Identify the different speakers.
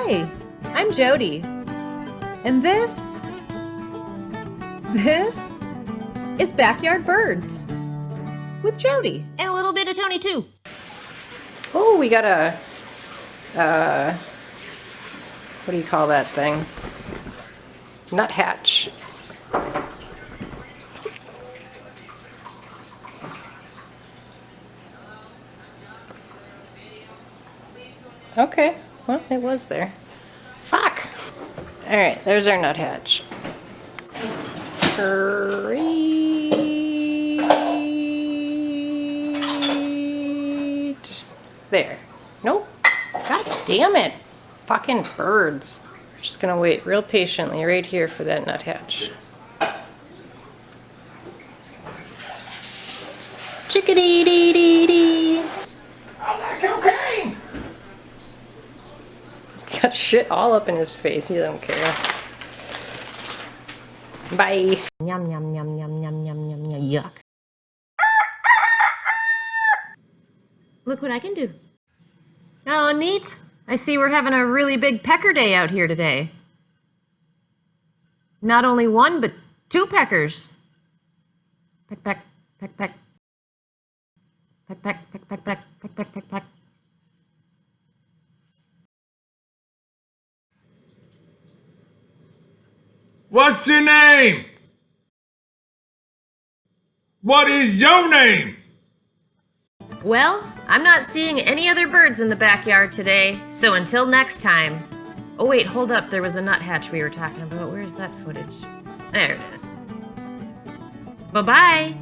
Speaker 1: Hi, I'm Jody. And this is Backyard Birds with Jody.
Speaker 2: And a little bit of Tony too.
Speaker 3: Oh, we got a, what do you call that thing? Nuthatch. Okay, well, it was there. Fuck! Alright, there's our nuthatch. Great. There. Nope. God damn it. Fucking birds. Just gonna wait real patiently right here for that nuthatch. Chickadee-dee-dee-dee. I like cocaine! He's got shit all up in his face. He doesn't care. Bye.
Speaker 2: Yum, yum, yum, yum, yum, yum, yum, yum, yuck. Look what I can do.
Speaker 1: Oh, neat. I see we're having a really big pecker day out here today. Not only one, but two peckers. Peck, peck, peck, peck. Peck, peck, peck, peck, peck, peck, peck, peck, peck.
Speaker 4: What's your name? What is your name?
Speaker 1: Well, I'm not seeing any other birds in the backyard today, so until next time. Oh wait, hold up, there was a nuthatch we were talking about. Where's that footage? There it is. Bye-bye.